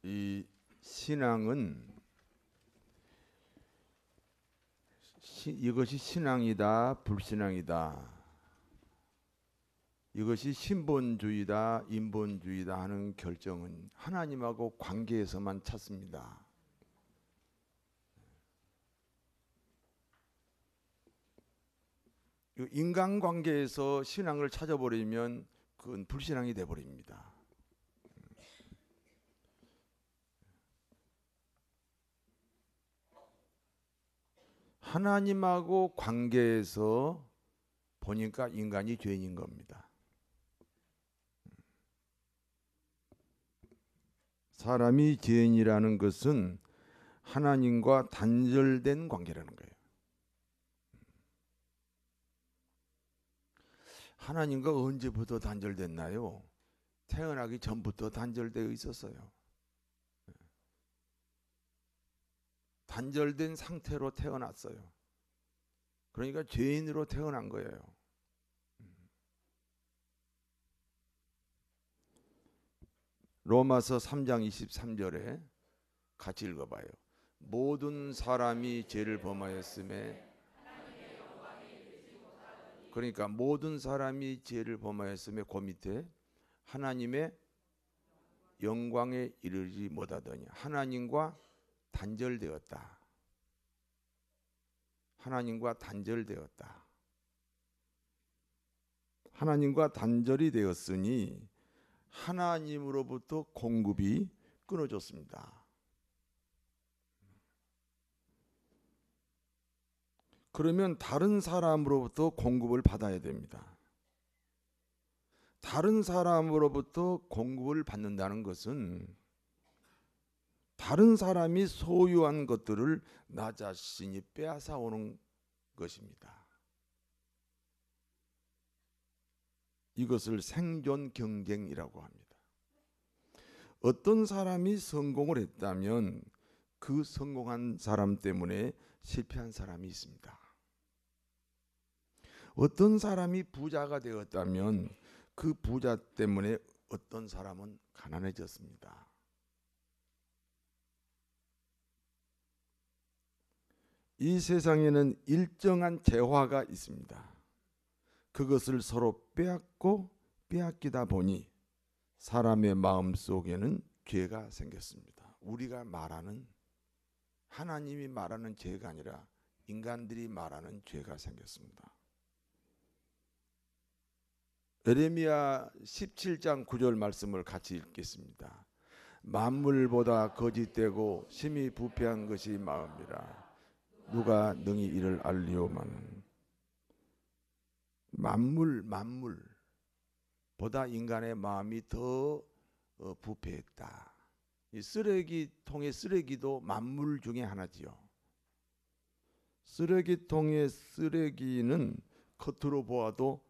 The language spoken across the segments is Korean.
이 신앙은 이것이 신앙이다, 불신앙이다, 이것이 신본주의다, 인본주의다 하는 결정은 하나님하고 관계에서만 찾습니다. 인간관계에서 신앙을 찾아버리면 그건 불신앙이 되어버립니다. 하나님하고 관계에서 보니까 인간이 죄인인 겁니다. 사람이 죄인이라는 것은 하나님과 단절된 관계라는 거예요. 하나님과 언제부터 단절됐나요? 태어나기 전부터 단절되어 있었어요. 단절된 상태로 태어났어요. 그러니까 죄인으로 태어난 거예요. 로마서 3장 23절에 같이 읽어봐요. 모든 사람이 죄를 범하였음에, 그러니까 모든 사람이 죄를 범하였음에 그 밑에 하나님의 영광에 이르지 못하더니 하나님과 단절되었다. 하나님과 단절되었다. 하나님과 단절이 되었으니 하나님으로부터 공급이 끊어졌습니다. 그러면 다른 사람으로부터 공급을 받아야 됩니다. 다른 사람으로부터 공급을 받는다는 것은 다른 사람이 소유한 것들을 나 자신이 빼앗아 오는 것입니다. 이것을 생존 경쟁이라고 합니다. 어떤 사람이 성공을 했다면 그 성공한 사람 때문에 실패한 사람이 있습니다. 어떤 사람이 부자가 되었다면 그 부자 때문에 어떤 사람은 가난해졌습니다. 이 세상에는 일정한 재화가 있습니다. 그것을 서로 빼앗고 빼앗기다 보니 사람의 마음 속에는 죄가 생겼습니다. 우리가 말하는, 하나님이 말하는 죄가 아니라 인간들이 말하는 죄가 생겼습니다. 예레미야 17장 9절 말씀을 같이 읽겠습니다. 만물보다 거짓되고 심히 부패한 것이 마음이라 누가 능히 이를 알리오마는. 만물보다 인간의 마음이 더 부패했다. 이 쓰레기통의 쓰레기도 만물 중에 하나지요. 쓰레기통의 쓰레기는 겉으로 보아도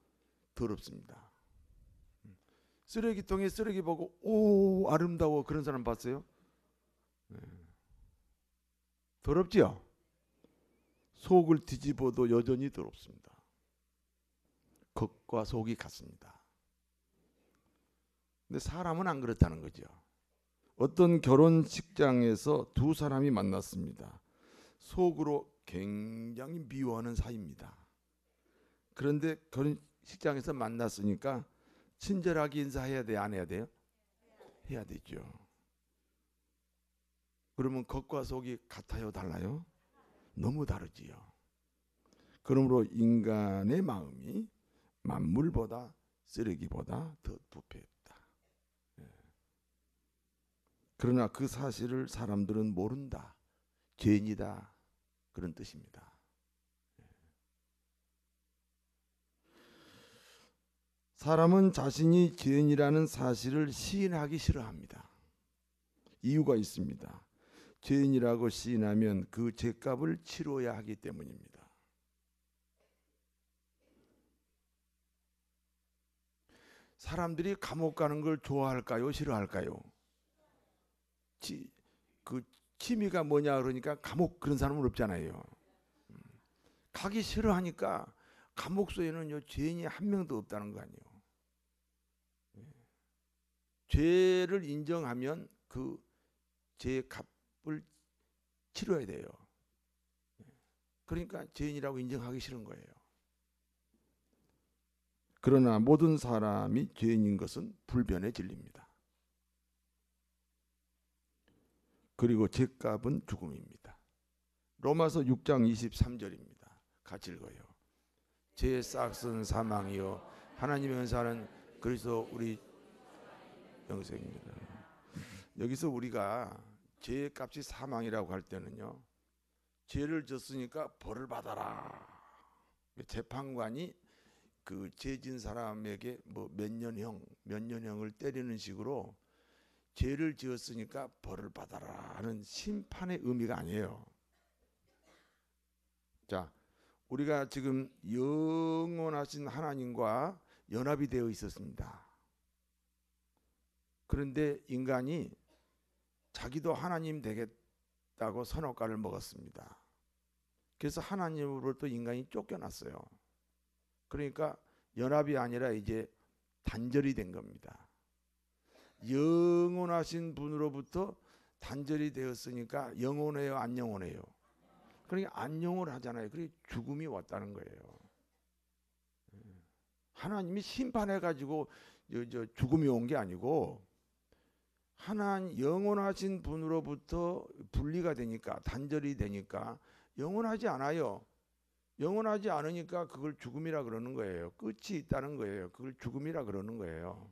더럽습니다. 쓰레기통에 쓰레기 보고 오 아름다워 그런 사람 봤어요? 더럽지요? 속을 뒤집어도 여전히 더럽습니다. 겉과 속이 같습니다. 근데 사람은 안 그렇다는 거죠. 어떤 결혼식장에서 두 사람이 만났습니다. 속으로 굉장히 미워하는 사이입니다. 그런데 결혼식장에서 만났으니까 친절하게 인사해야 돼요? 안 해야 돼요? 해야 되죠. 그러면 겉과 속이 같아요? 달라요? 너무 다르지요. 그러므로 인간의 마음이 만물보다 쓰레기보다 더 부패했다. 그러나 그 사실을 사람들은 모른다. 죄인이다. 그런 뜻입니다. 사람은 자신이 죄인이라는 사실을 시인하기 싫어합니다. 이유가 있습니다. 죄인이라고 시인하면 그 죄값을 치러야 하기 때문입니다. 사람들이 감옥 가는 걸 좋아할까요? 싫어할까요? 그 취미가 뭐냐 그러니까 감옥 그런 사람은 없잖아요. 가기 싫어하니까 감옥소에는 죄인이 한 명도 없다는 거 아니에요. 죄를 인정하면 그 죄의 값을 치러야 돼요. 그러니까 죄인이라고 인정하기 싫은 거예요. 그러나 모든 사람이 죄인인 것은 불변의 진리입니다. 그리고 죄값은 죽음입니다. 로마서 6장 23절입니다. 같이 읽어요. 죄의 싹은 사망이요 하나님의 은사는 그리스도 우리 영생입니다. 여기서 우리가 죄의 값이 사망이라고 할 때는요, 죄를 졌으니까 벌을 받아라. 재판관이 그 죄진 사람에게 뭐 몇 년형을 때리는 식으로 죄를 지었으니까 벌을 받아라 하는 심판의 의미가 아니에요. 자, 우리가 지금 영원하신 하나님과 연합이 되어 있었습니다. 그런데 인간이 자기도 하나님 되겠다고 선악과를 먹었습니다. 그래서 하나님으로부터 인간이 쫓겨났어요. 그러니까 연합이 아니라 이제 단절이 된 겁니다. 영원하신 분으로부터 단절이 되었으니까 영원해요, 안 영원해요? 그러니까 안녕을 하잖아요. 그게 죽음이 왔다는 거예요. 하나님이 심판해가지고 죽음이 온 게 아니고 하나님 영원하신 분으로부터 분리가 되니까, 단절이 되니까 영원하지 않아요. 영원하지 않으니까 그걸 죽음이라 그러는 거예요. 끝이 있다는 거예요. 그걸 죽음이라 그러는 거예요.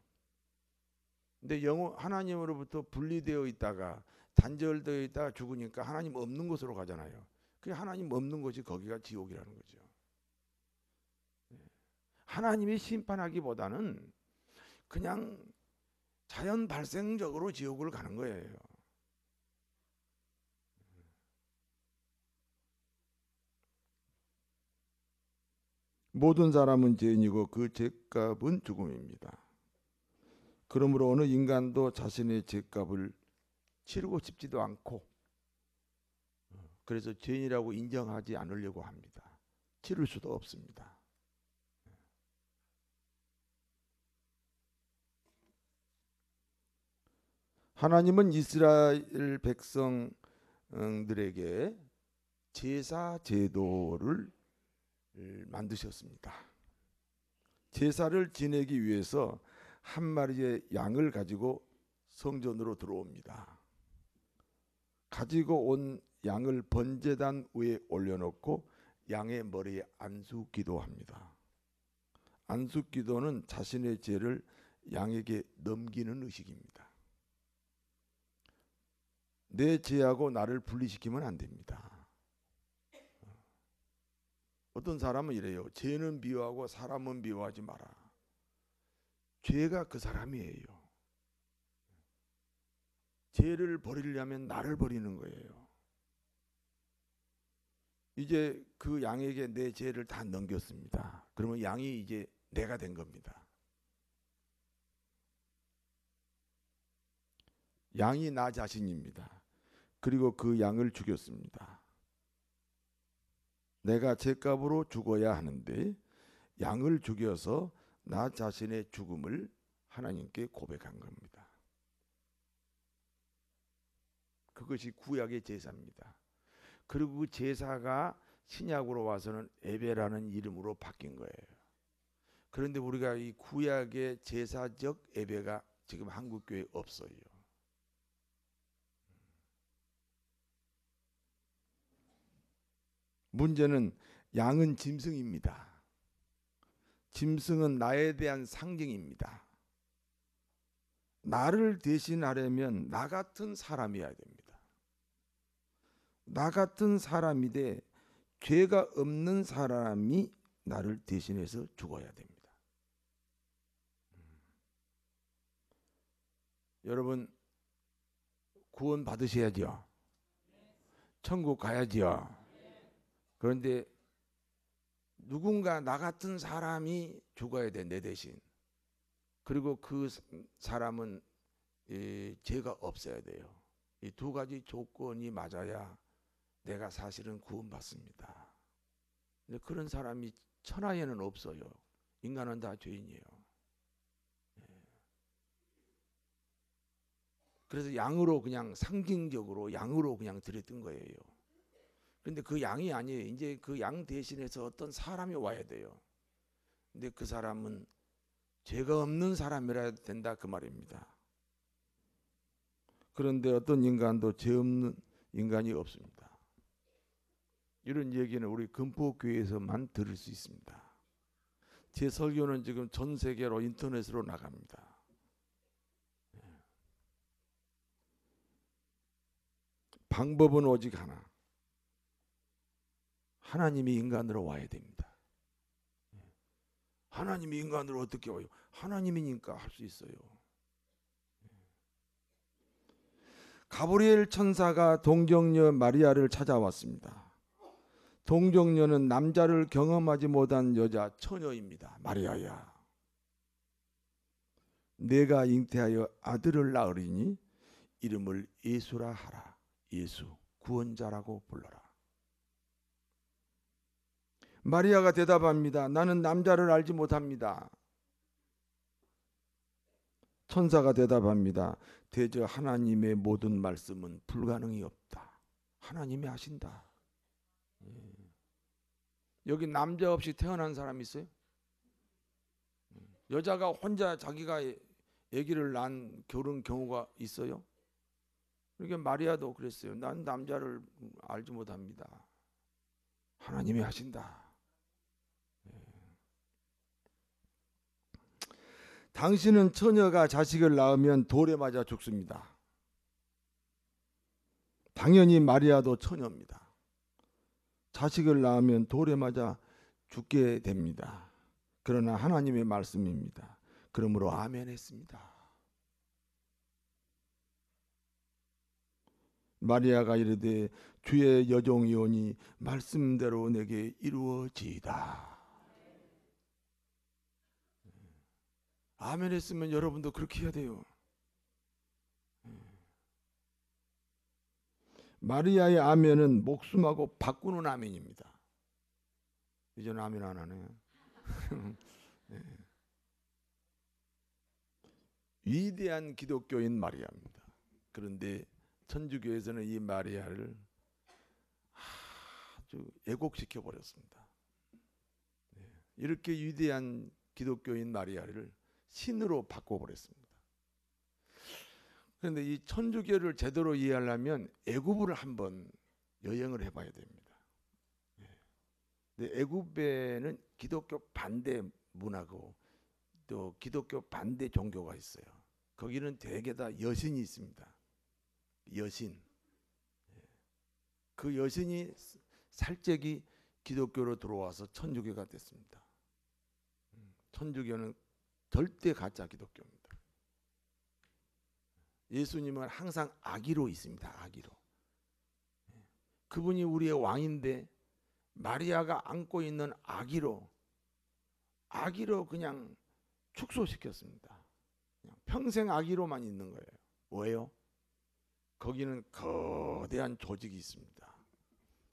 근데 하나님으로부터 분리되어 있다가 단절되어 있다가 죽으니까 하나님 없는 곳으로 가잖아요. 그 하나님 없는 곳이 거기가 지옥이라는 거죠. 하나님이 심판하기보다는 그냥 자연 발생적으로 지옥을 가는 거예요. 모든 사람은 죄인이고 그 죄값은 죽음입니다. 그러므로 어느 인간도 자신의 죄값을 치르고 싶지도 않고, 그래서 죄인이라고 인정하지 않으려고 합니다. 치를 수도 없습니다. 하나님은 이스라엘 백성들에게 제사 제도를 만드셨습니다. 제사를 지내기 위해서 한 마리의 양을 가지고 성전으로 들어옵니다. 가지고 온 양을 번제단 위에 올려놓고 양의 머리에 안수기도합니다. 안수기도는 자신의 죄를 양에게 넘기는 의식입니다. 내 죄하고 나를 분리시키면 안 됩니다. 어떤 사람은 이래요. 죄는 미워하고 사람은 미워하지 마라. 죄가 그 사람이에요. 죄를 버리려면 나를 버리는 거예요. 이제 그 양에게 내 죄를 다 넘겼습니다. 그러면 양이 이제 내가 된 겁니다. 양이 나 자신입니다. 그리고 그 양을 죽였습니다. 내가 죄값으로 죽어야 하는데 양을 죽여서 나 자신의 죽음을 하나님께 고백한 겁니다. 그것이 구약의 제사입니다. 그리고 그 제사가 신약으로 와서는 예배라는 이름으로 바뀐 거예요. 그런데 우리가 이 구약의 제사적 예배가 지금 한국 교회에 없어요. 문제는 양은 짐승입니다. 짐승은 나에 대한 상징입니다. 나를 대신하려면 나 같은 사람이어야 됩니다. 나 같은 사람이 돼 죄가 없는 사람이 나를 대신해서 죽어야 됩니다. 여러분 구원 받으셔야죠. 천국 가야죠. 그런데 누군가 나 같은 사람이 죽어야 돼, 내 대신. 그리고 그 사람은 죄가 없어야 돼요. 이 두 가지 조건이 맞아야 내가 사실은 구원받습니다. 근데 그런 사람이 천하에는 없어요. 인간은 다 죄인이에요. 그래서 양으로 그냥 상징적으로 양으로 그냥 드렸던 거예요. 그런데 그 양이 아니에요. 이제 그 양 대신해서 어떤 사람이 와야 돼요. 근데 그 사람은 죄가 없는 사람이라야 된다 그 말입니다. 그런데 어떤 인간도 죄 없는 인간이 없습니다. 이런 얘기는 우리 금포교회에서만 들을 수 있습니다. 제 설교는 지금 전 세계로 인터넷으로 나갑니다. 방법은 오직 하나. 하나님이 인간으로 와야 됩니다. 하나님이 인간으로 어떻게 와요? 하나님이니까 할 수 있어요. 가브리엘 천사가 동정녀 마리아를 찾아왔습니다. 동정녀는 남자를 경험하지 못한 여자 처녀입니다. 마리아야, 내가 잉태하여 아들을 낳으리니 이름을 예수라 하라. 예수, 구원자라고 불러라. 마리아가 대답합니다. 나는 남자를 알지 못합니다. 천사가 대답합니다. 대저 하나님의 모든 말씀은 불가능이 없다. 하나님이 하신다. 여기 남자 없이 태어난 사람 있어요? 여자가 혼자 자기가 아기를 낳은 결혼 경우가 있어요? 그러니까 마리아도 그랬어요. 난 남자를 알지 못합니다. 하나님이 하신다. 당신은 처녀가 자식을 낳으면 돌에 맞아 죽습니다. 당연히 마리아도 처녀입니다. 자식을 낳으면 돌에 맞아 죽게 됩니다. 그러나 하나님의 말씀입니다. 그러므로 아멘 했습니다. 마리아가 이르되 주의 여종이오니 말씀대로 내게 이루어지이다. 아멘 했으면 여러분도 그렇게 해야 돼요. 마리아의 아멘은 목숨하고 바꾸는 아멘입니다. 이제는 아멘 안 하네. 네. 위대한 기독교인 마리아입니다. 그런데 천주교에서는 이 마리아를 아주 애곡시켜 버렸습니다. 이렇게 위대한 기독교인 마리아를 신으로 바꿔버렸습니다. 그런데 이 천주교를 제대로 이해하려면 애굽을 한번 여행을 해봐야 됩니다. 근데 애굽에는 기독교 반대 문화고 또 기독교 반대 종교가 있어요. 거기는 대개 다 여신이 있습니다. 여신. 그 여신이 살짝이 기독교로 들어와서 천주교가 됐습니다. 천주교는 절대 가짜 기독교입니다. 예수님은 항상 아기로 있습니다. 아기로. 그분이 우리의 왕인데 마리아가 안고 있는 아기로 그냥 축소시켰습니다. 그냥 평생 아기로만 있는 거예요. 왜요? 거기는 거대한 조직이 있습니다.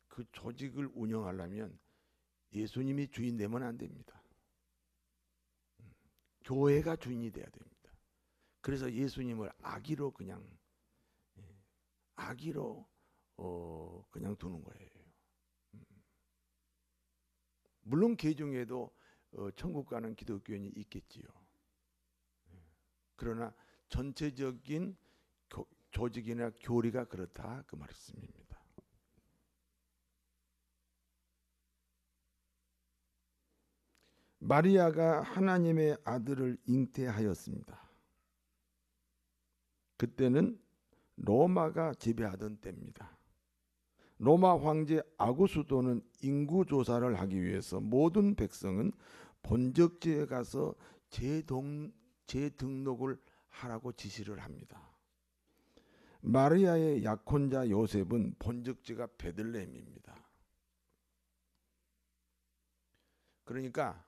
그 조직을 운영하려면 예수님이 주인 되면 안 됩니다. 교회가 주인이 돼야 됩니다. 그래서 예수님을 아기로 그냥 그냥 두는 거예요. 물론 그 중에도 천국 가는 기독교인이 있겠지요. 그러나 전체적인 조직이나 교리가 그렇다 그 말씀입니다. 마리아가 하나님의 아들을 잉태하였습니다. 그때는 로마가 지배하던 때입니다. 로마 황제 아구스도는 인구 조사를 하기 위해서 모든 백성은 본적지에 가서 재등록을 하라고 지시를 합니다. 마리아의 약혼자 요셉은 본적지가 베들레헴입니다. 그러니까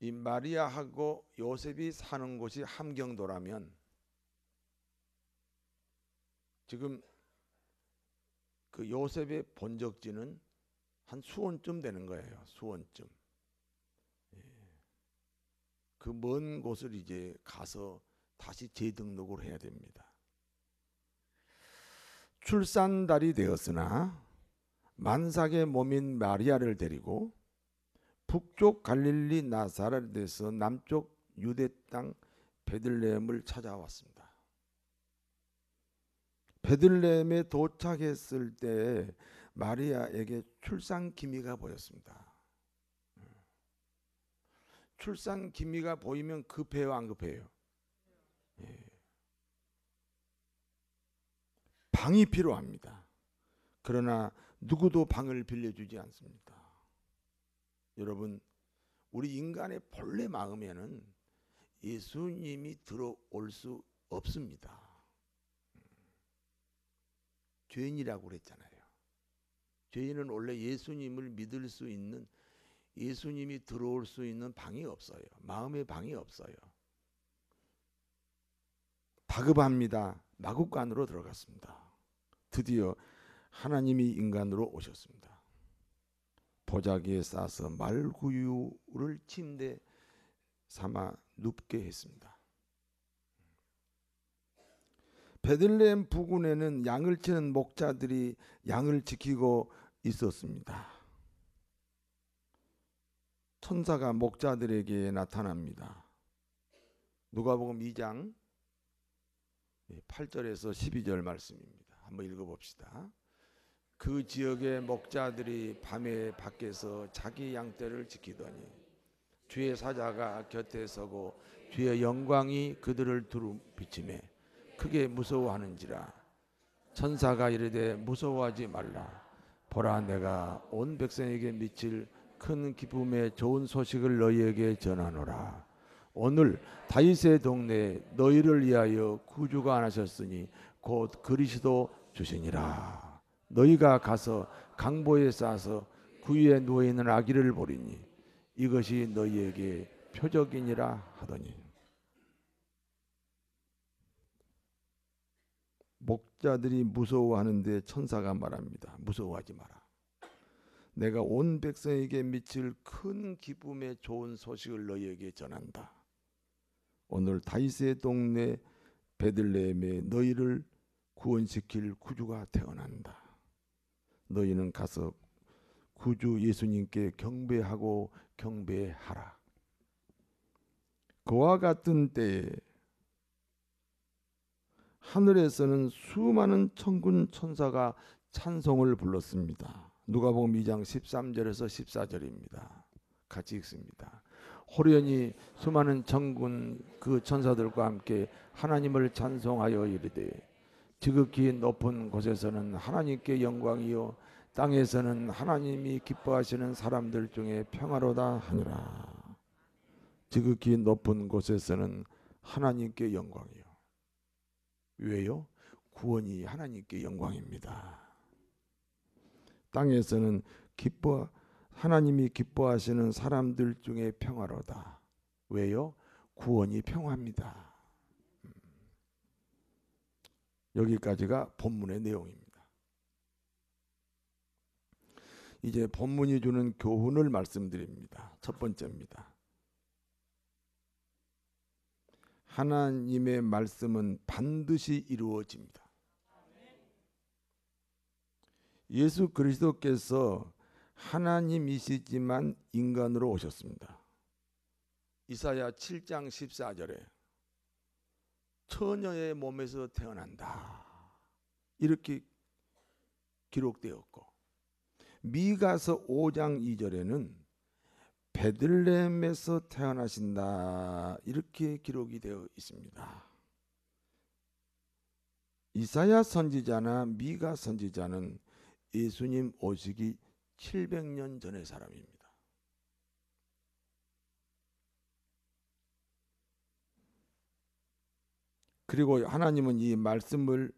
이 마리아하고 요셉이 사는 곳이 함경도라면 지금 그 요셉의 본적지는 한 수원쯤 되는 거예요. 수원쯤. 그 먼 곳을 이제 가서 다시 재등록을 해야 됩니다. 출산달이 되었으나 만삭의 몸인 마리아를 데리고 북쪽 갈릴리 나사렛에서 남쪽 유대 땅 베들레헴을 찾아왔습니다. 베들레헴에 도착했을 때 마리아에게 출산 기미가 보였습니다. 출산 기미가 보이면 급해요, 안 급해요? 예. 방이 필요합니다. 그러나 누구도 방을 빌려주지 않습니다. 여러분, 우리 인간의 본래 마음에는 예수님이 들어올 수 없습니다. 죄인이라고 그랬잖아요. 죄인은 원래 예수님을 믿을 수 있는, 예수님이 들어올 수 있는 방이 없어요. 마음의 방이 없어요. 다급합니다. 마구간으로 들어갔습니다. 드디어 하나님이 인간으로 오셨습니다. 보자기에 싸서 말구유를 침대 삼아 눕게 했습니다. 베들레헴 부근에는 양을 치는 목자들이 양을 지키고 있었습니다. 천사가 목자들에게 나타납니다. 누가복음 2장 8절에서 12절 말씀입니다. 한번 읽어봅시다. 그 지역의 목자들이 밤에 밖에서 자기 양떼를 지키더니 주의 사자가 곁에 서고 주의 영광이 그들을 두루 비치매 크게 무서워하는지라. 천사가 이르되 무서워하지 말라. 보라, 내가 온 백성에게 미칠 큰 기쁨의 좋은 소식을 너희에게 전하노라. 오늘 다윗의 동네에 너희를 위하여 구주가 나셨으니 곧 그리스도 주시니라. 너희가 가서 강보에 싸서 구유에 누워있는 아기를 보리니 이것이 너희에게 표적이니라 하더니. 목자들이 무서워하는데 천사가 말합니다. 무서워하지 마라. 내가 온 백성에게 미칠 큰 기쁨의 좋은 소식을 너희에게 전한다. 오늘 다윗의 동네 베들레헴에 너희를 구원시킬 구주가 태어난다. 너희는 가서 구주 예수님께 경배하고 경배하라. 그와 같은 때에 하늘에서는 수많은 천군 천사가 찬송을 불렀습니다. 누가복음 2장 13절에서 14절입니다. 같이 읽습니다. 호련히 수많은 천군 그 천사들과 함께 하나님을 찬송하여 이르되 지극히 높은 곳에서는 하나님께 영광이요 땅에서는 하나님이 기뻐하시는 사람들 중에 평화로다 하니라. 지극히 높은 곳에서는 하나님께 영광이요. 왜요? 구원이 하나님께 영광입니다. 땅에서는 하나님이 기뻐하시는 사람들 중에 평화로다. 왜요? 구원이 평화입니다. 여기까지가 본문의 내용입니다. 이제 본문이 주는 교훈을 말씀드립니다. 첫 번째입니다. 하나님의 말씀은 반드시 이루어집니다. 예수 그리스도께서 하나님이시지만 인간으로 오셨습니다. 이사야 7장 14절에 처녀의 몸에서 태어난다 이렇게 기록되었고, 미가서 5장 2절에는 베들레헴에서 태어나신다 이렇게 기록이 되어 있습니다. 이사야 선지자나 미가 선지자는 예수님 오시기 700년 전의 사람입니다. 그리고 하나님은 이 말씀을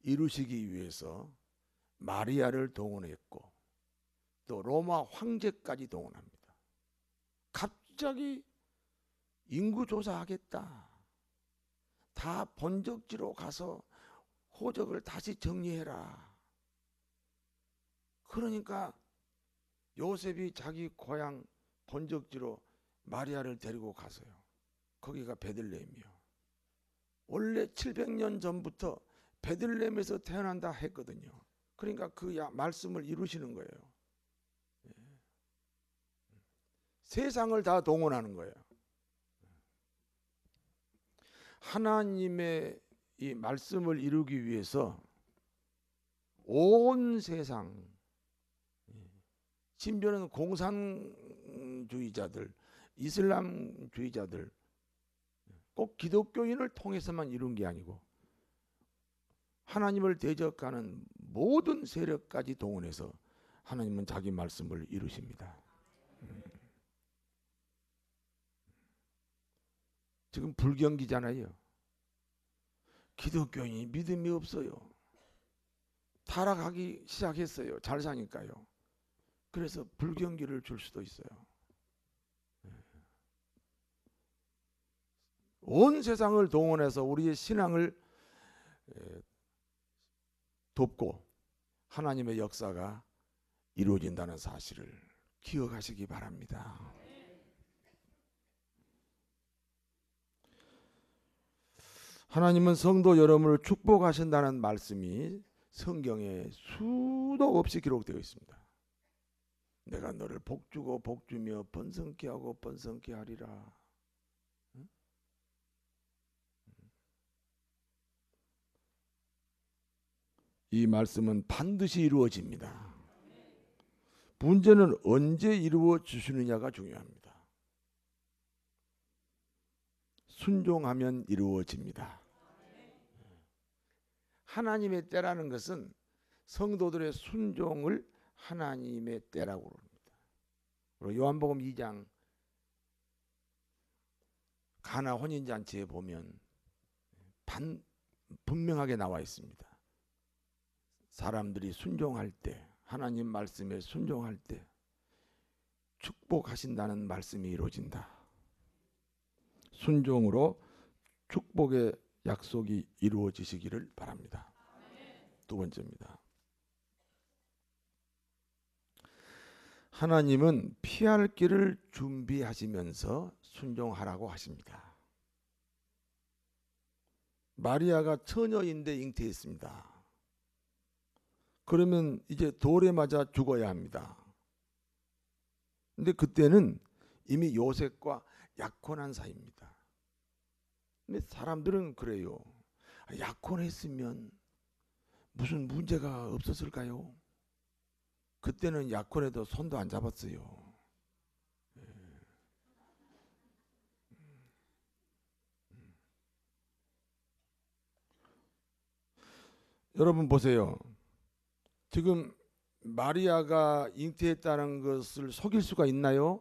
이루시기 위해서 마리아를 동원했고 또 로마 황제까지 동원합니다. 갑자기 인구 조사하겠다. 다 본적지로 가서 호적을 다시 정리해라. 그러니까 요셉이 자기 고향 본적지로 마리아를 데리고 가서요. 거기가 베들레헴이요. 원래 700년 전부터 베들레헴에서 태어난다 했거든요. 그러니까 그 말씀을 이루시는 거예요. 세상을 다 동원하는 거예요. 하나님의 이 말씀을 이루기 위해서 온 세상, 심지어는 공산주의자들, 이슬람주의자들, 꼭 기독교인을 통해서만 이룬 게 아니고 하나님을 대적하는 모든 세력까지 동원해서 하나님은 자기 말씀을 이루십니다. 지금 불경기잖아요. 기독교인이 믿음이 없어요. 타락하기 시작했어요. 잘 사니까요. 그래서 불경기를 줄 수도 있어요. 온 세상을 동원해서 우리의 신앙을 돕고 하나님의 역사가 이루어진다는 사실을 기억하시기 바랍니다. 하나님은 성도 여러분을 축복하신다는 말씀이 성경에 수도 없이 기록되어 있습니다. 내가 너를 복주고 복주며 번성케 하고 번성케 하리라. 이 말씀은 반드시 이루어집니다. 문제는 언제 이루어 주시느냐가 중요합니다. 순종하면 이루어집니다. 하나님의 때라는 것은 성도들의 순종을 하나님의 때라고 합니다. 요한복음 2장 가나 혼인잔치에 보면 분명하게 나와 있습니다. 사람들이 순종할 때, 하나님 말씀에 순종할 때 축복하신다는 말씀이 이루어진다. 순종으로 축복의 약속이 이루어지시기를 바랍니다. 두 번째입니다. 하나님은 피할 길을 준비하시면서 순종하라고 하십니다. 마리아가 처녀인데 잉태했습니다. 그러면 이제 돌에 맞아 죽어야 합니다. 근데 그때는 이미 요셉과 약혼한 사이입니다. 근데 사람들은 그래요. 약혼했으면 무슨 문제가 없었을까요? 그때는 약혼해도 손도 안 잡았어요. 여러분 보세요. 지금 마리아가 잉태했다는 것을 속일 수가 있나요?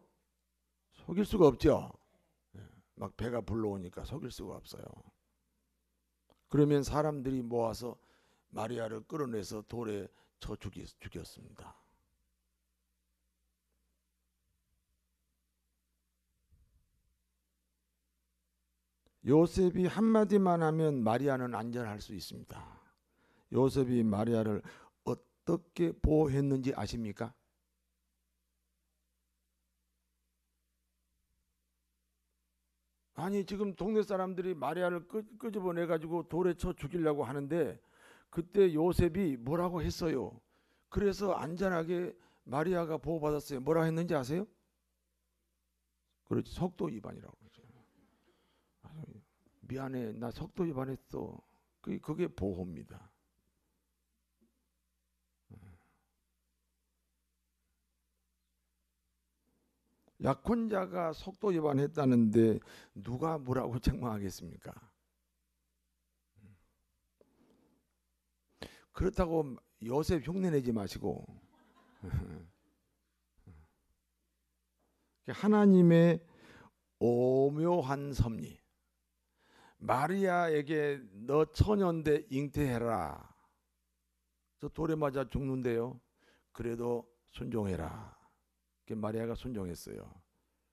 속일 수가 없죠. 막 배가 불러오니까 속일 수가 없어요. 그러면 사람들이 모아서 마리아를 끌어내서 돌에 쳐 죽였습니다. 요셉이 한마디만 하면 마리아는 안전할 수 있습니다. 요셉이 마리아를 어떻게 보호했는지 아십니까? 아니 지금 동네 사람들이 마리아를 끄집어내가지고 돌에 쳐 죽이려고 하는데 그때 요셉이 뭐라고 했어요? 그래서 안전하게 마리아가 보호받았어요. 뭐라 했는지 아세요? 그렇지, 속도 위반이라고 그러죠. 미안해, 나 속도 위반했어. 그게 보호입니다. 약혼자가 속도 위반했다는데 누가 뭐라고 책망하겠습니까? 그렇다고 요셉 흉내내지 마시고 하나님의 오묘한 섭리, 마리아에게 너 처녀인데 잉태해라. 저 돌에 맞아 죽는데요. 그래도 순종해라. 마리아가 순종했어요.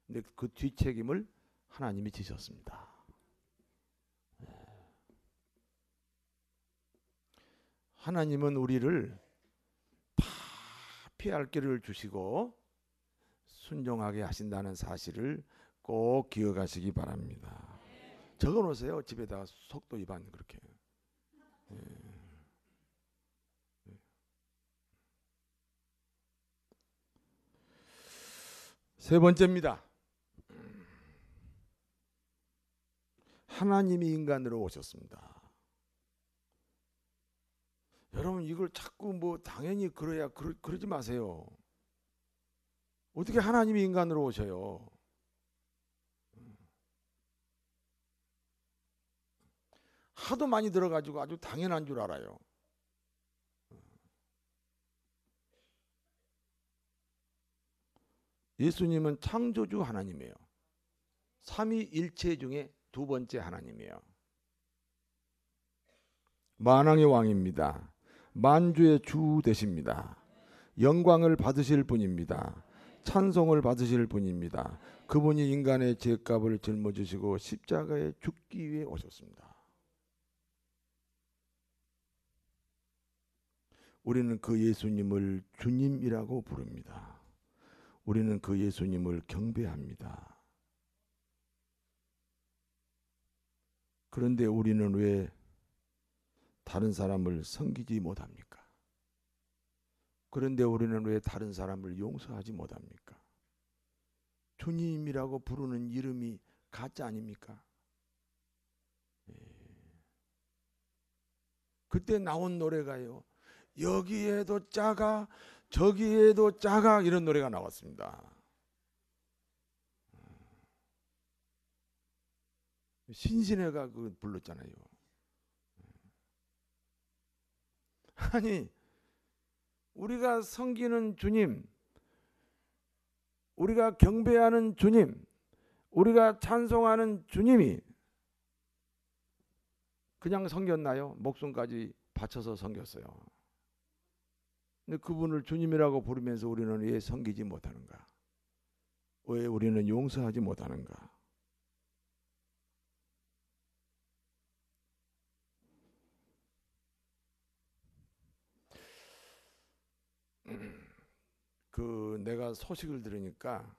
근데 그 뒷책임을 하나님이 지셨습니다. 하나님은 우리를 다 피할 길을 주시고 순종하게 하신다는 사실을 꼭 기억하시기 바랍니다. 적어 놓으세요. 집에다가 속도 위반 그렇게. 예. 세 번째입니다. 하나님이 인간으로 오셨습니다. 여러분 이걸 자꾸 뭐 당연히 그러야 그러지 마세요. 어떻게 하나님이 인간으로 오셔요? 하도 많이 들어가지고 아주 당연한 줄 알아요. 예수님은 창조주 하나님이에요. 삼위일체 중에 두 번째 하나님이에요. 만왕의 왕입니다. 만주의 주 되십니다. 영광을 받으실 분입니다. 찬송을 받으실 분입니다. 그분이 인간의 죄값을 짊어지시고 십자가에 죽기 위해 오셨습니다. 우리는 그 예수님을 주님이라고 부릅니다. 우리는 그 예수님을 경배합니다. 그런데 우리는 왜 다른 사람을 섬기지 못합니까? 그런데 우리는 왜 다른 사람을 용서하지 못합니까? 주님이라고 부르는 이름이 가짜 아닙니까? 그때 나온 노래가요. 여기에도 작아 저기에도 작아 이런 노래가 나왔습니다. 신신혜가 그 불렀잖아요. 아니 우리가 섬기는 주님, 우리가 경배하는 주님, 우리가 찬송하는 주님이 그냥 섬겼나요? 목숨까지 바쳐서 섬겼어요. 근데 그분을 주님이라고 부르면서 우리는 왜 섬기지 못하는가? 왜 우리는 용서하지 못하는가? 내가 소식을 들으니까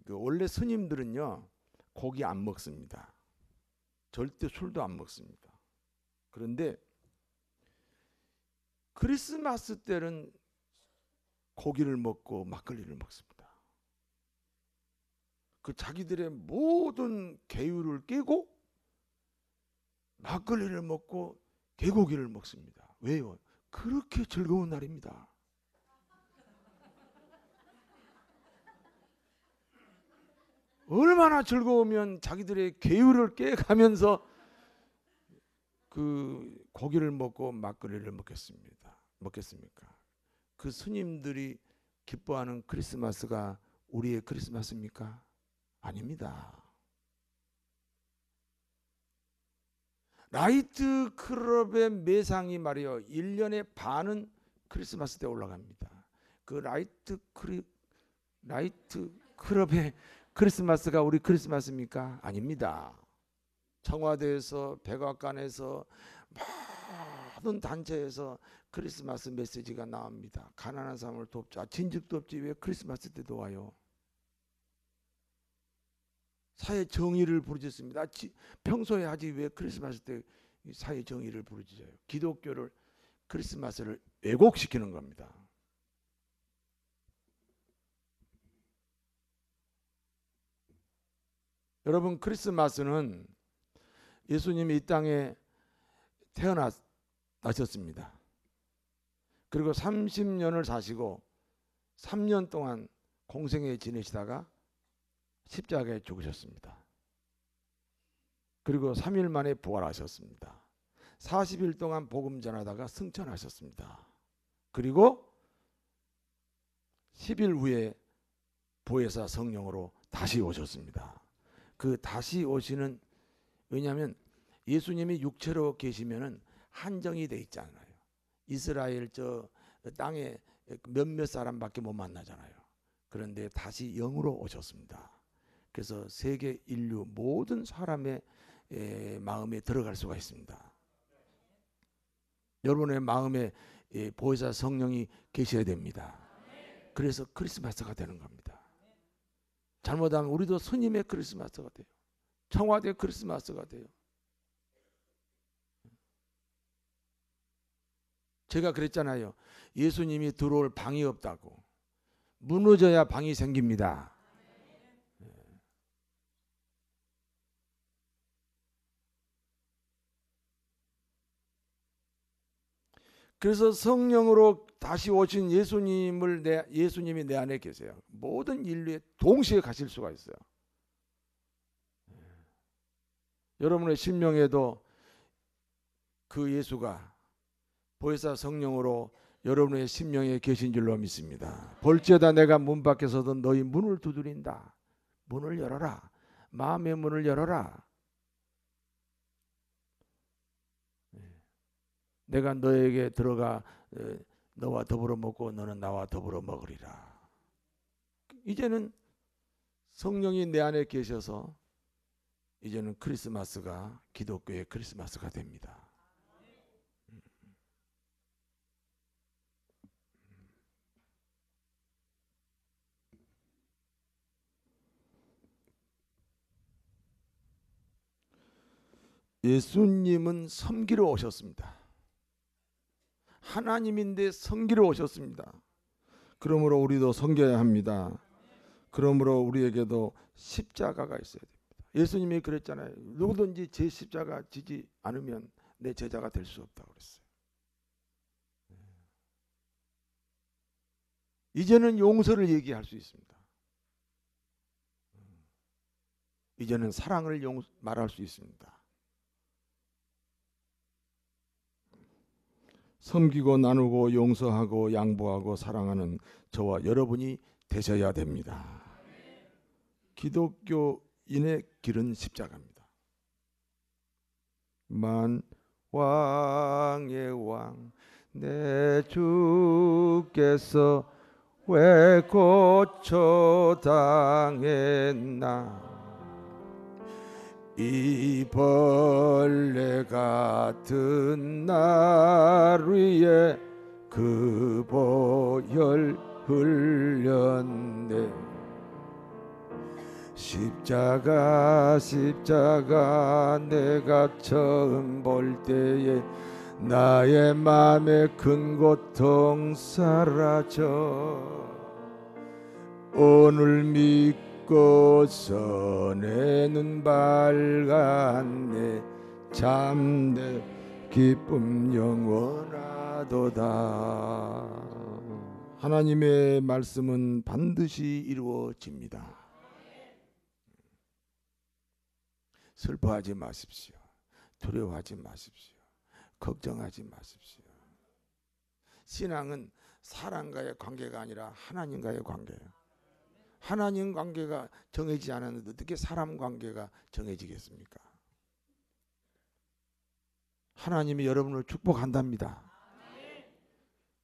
원래 스님들은요 고기 안 먹습니다. 절대 술도 안 먹습니다. 그런데 크리스마스 때는 고기를 먹고 막걸리를 먹습니다. 그 자기들의 모든 계율을 깨고 막걸리를 먹고 개고기를 먹습니다. 왜요? 그렇게 즐거운 날입니다. 얼마나 즐거우면 자기들의 계율을 깨가면서 그 고기를 먹고 막걸리를 먹겠습니까? 그 스님들이 기뻐하는 크리스마스가 우리의 크리스마스입니까? 아닙니다. 라이트 클럽의 매상이 말이요 1년에 반은 크리스마스 때 올라갑니다. 그 라이트 클럽의 크리스마스가 우리 크리스마스입니까? 아닙니다. 청와대에서 백악관에서 모든 단체에서 크리스마스 메시지가 나옵니다. 가난한 사람을 돕자. 진즉도 없지 왜 크리스마스 때도 와요? 사회 정의를 부르짖습니다. 평소에 하지 왜 크리스마스 때 사회 정의를 부르짖어요? 기독교를 크리스마스를 왜곡시키는 겁니다. 여러분 크리스마스는 예수님이 이 땅에 태어나셨습니다. 그리고 30년을 사시고 3년 동안 공생에 지내시다가 십자가에 죽으셨습니다. 그리고 3일 만에 부활하셨습니다. 40일 동안 복음 전하다가 승천하셨습니다. 그리고 10일 후에 보혜사 성령으로 다시 오셨습니다. 그 다시 오시는 왜냐하면 예수님이 육체로 계시면은 한정이 돼 있잖아요. 이스라엘 저 땅에 몇몇 사람밖에 못 만나잖아요. 그런데 다시 영으로 오셨습니다. 그래서 세계 인류 모든 사람의 마음에 들어갈 수가 있습니다. 여러분의 마음에 보혜사 성령이 계셔야 됩니다. 그래서 크리스마스가 되는 겁니다. 잘못하면 우리도 스님의 크리스마스가 돼요. 청와대 크리스마스가 돼요. 제가 그랬잖아요. 예수님이 들어올 방이 없다고. 무너져야 방이 생깁니다. 그래서 성령으로 다시 오신 예수님이 내 안에 계세요. 모든 인류에 동시에 가실 수가 있어요. 여러분의 심령에도 그 예수가 보혜사 성령으로 여러분의 심령에 계신 줄로 믿습니다. 볼지어다 내가 문 밖에서도 너희 문을 두드린다. 문을 열어라. 마음의 문을 열어라. 내가 너에게 들어가 너와 더불어 먹고 너는 나와 더불어 먹으리라. 이제는 성령이 내 안에 계셔서 이제는 크리스마스가 기독교의 크리스마스가 됩니다. 예수님은 섬기러 오셨습니다. 하나님인데 섬기러 오셨습니다. 그러므로 우리도 섬겨야 합니다. 그러므로 우리에게도 십자가가 있어야 됩니다. 예수님이 그랬잖아요. 누구든지 제 십자가 지지 않으면 내 제자가 될 수 없다고 그랬어요. 이제는 용서를 얘기할 수 있습니다. 이제는 사랑을 말할 수 있습니다. 섬기고 나누고 용서하고 양보하고 사랑하는 저와 여러분이 되셔야 됩니다. 기독교인의 길은 십자가입니다. 만 왕의 왕 내 주께서 왜 고초당했나 이 벌레 같은 날 위에 그 보혈 흘렸네. 십자가 내가 처음 볼 때에 나의 맘에 큰 고통 사라져. 오늘 믿고서 내 눈 밝았네. 참내 기쁨 영원하도다. 하나님의 말씀은 반드시 이루어집니다. 슬퍼하지 마십시오. 두려워하지 마십시오. 걱정하지 마십시오. 신앙은 사람과의 관계가 아니라 하나님과의 관계예요. 하나님 관계가 정해지지 않았는데 어떻게 사람 관계가 정해지겠습니까? 하나님이 여러분을 축복한답니다.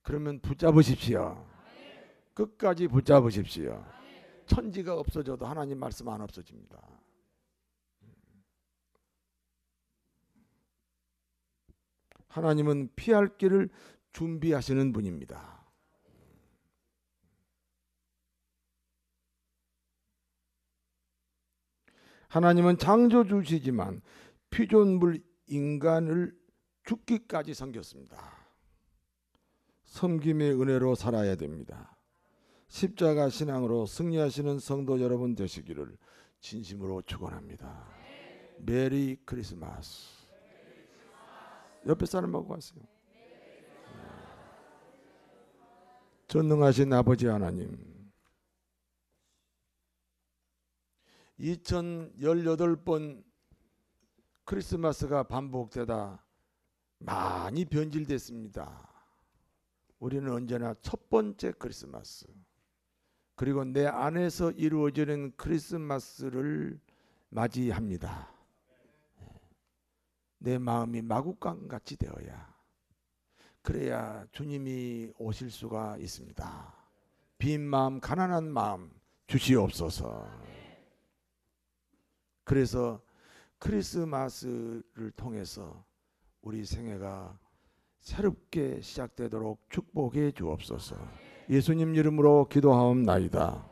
그러면 붙잡으십시오. 끝까지 붙잡으십시오. 천지가 없어져도 하나님 말씀 안 없어집니다. 하나님은 피할 길을 준비하시는 분입니다. 하나님은 창조주시지만 피조물 인간을 죽기까지 섬겼습니다. 섬김의 은혜로 살아야 됩니다. 십자가 신앙으로 승리하시는 성도 여러분 되시기를 진심으로 축원합니다. 메리 크리스마스. 옆에 사람하고 하세요. 전능하신 아버지 하나님, 2018번 크리스마스가 반복되다 많이 변질됐습니다. 우리는 언제나 첫 번째 크리스마스, 그리고 내 안에서 이루어지는 크리스마스를 맞이합니다. 내 마음이 마구간같이 되어야, 그래야 주님이 오실 수가 있습니다. 빈 마음, 가난한 마음 주시옵소서. 그래서 크리스마스를 통해서 우리 생애가 새롭게 시작되도록 축복해 주옵소서. 예수님 이름으로 기도하옵나이다.